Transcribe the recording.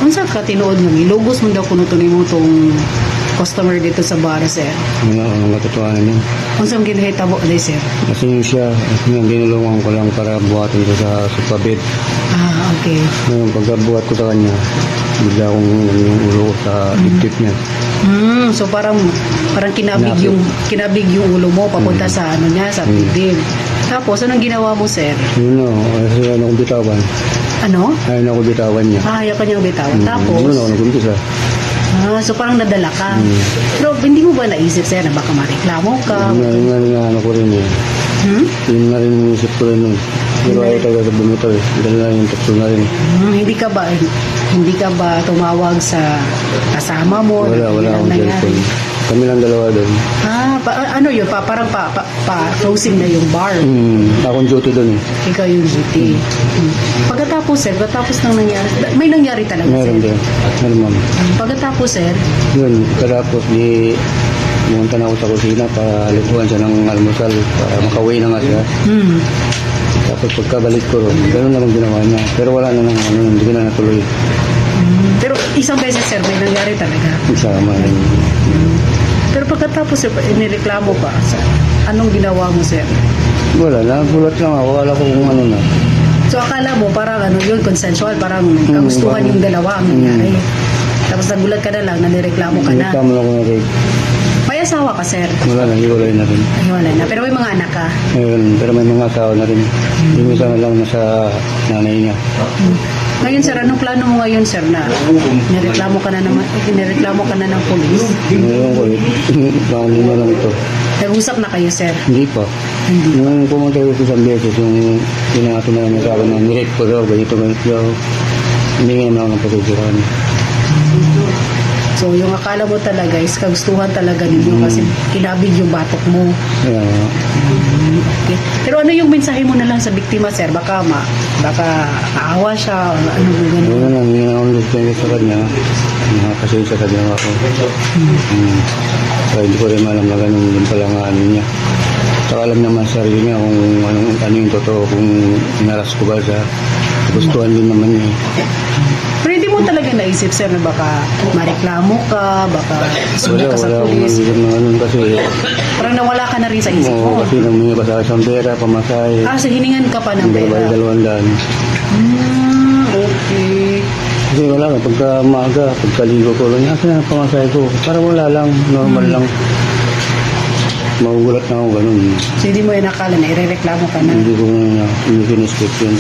unsa ka tinuod nga ilugos mo daw kuno mo tong customer dito sa bar, sir? Ang katotohanan yun. Unsa ang ginahitabo day, sir? Kasi yung siya, yung dinulungan ko lang para buhatin ko sa sofa bed. Ah, okay. Ngayon, pagkabuhat ko sa kanya, bigla akong yung ulo ko sa dibdib niya. So parang kinabig yung ulo mo papunta sa ano niya, sa bibig. Tapos anong ginawa mo, sir? Yun o, kasi ayaw na akong bitawan. Ano? Ayaw na akong bitawan niya. Ayaw ka niyang bitawan. Tapos, Yun ako nag-umpisa. so parang nadala ka. Pero hindi mo ba naisip, sir, na baka mareklamo ka? Yun nga rin ano ko rin eh. Yun nga rin yung isip ko rin nun. Pero ayaw talaga sa bumitaw eh. Dahil na yung takso na rin. Hindi ka ba tumawag sa kasama mo? Wala akong cellphone. Kami lang dalawa doon. Ano yun? Parang closing na yung bar. Akong duty doon eh. Ikaw yung duty. Pagkatapos, sir, nang nangyari, may nangyari talaga, Meron sir. din. Meron ma'am. Pagkatapos, sir, Yun, katapos di pumunta na ako sa kusina para liguan siya ng almusal para makauwi na nga siya. Tapos pagkabalik ko ron, gano'n naman ginawa niya. Pero wala na nang hindi ko na natuloy. pero isang beses, sir, may nangyari talaga. Isama rin. Pero pagkatapos, sir, inireklamo ka, sir, anong ginawa mo, sir? Wala, nagulat lang ako. Wala ko kung ano na. So akala mo parang ano yun, consensual, parang kagustuhan yung dalawa ang nangyari. Tapos nagulat ka na lang, nanireklamo ka na. Tama lang ako na rin. May asawa ka, sir? Wala na, hiwalay na rin. Ay, wala na. Pero may mga anak ka? Ayun, pero may mga asawa na rin. Yung isa na lang nasa nanay niya. Ngayon, sir, anong plano mo ngayon, sir, na nireklamo ka na ng polis? Ngayon ko, plano niya lang ito. Nag-usap na kayo, sir? Hindi pa. Hindi. Nung pumunta ko isang beses, yung pinangato na namin sa akin na nirate ko daw, ganito daw. Hindi nga na ako ng pagkukuran. So, yung akala mo talaga is kagustuhan talaga ninyo kasi kinabig yung batok mo. Kaya, Okay. Pero ano yung mensahe mo na lang sa biktima, sir? Baka maawa siya o ano mo ano gano'n. lang, hindi na akong nagtengke sa kanya. Nakasensya sa ginawa ko. Kaya hindi ko rin alam na ganun din pala nga ano niya. Saka alam naman sa sarili niya kung ano yung totoo, kung inaras ko ba siya. Gustuhan din naman niya. Pero hindi mo talaga naisip, sir, na baka mareklamo ka, baka sunod ka sa Wala akong polis. naisip na ganun kasi. Parang nawala ka na rin sa isip Oo, mo. kasi namunga pa sa isang pera, pamasahe. So hiningan ka pa ng pera. 2,200. Okay. Kasi wala nga, pagka maaga, pagkaligo ko lang, asa na pamasahe ko. Para wala lang, normal lang. Magugulat na ako ganun. So hindi mo yun akala na irereklamo ka na. Hindi ko na, hindi kinisip yun.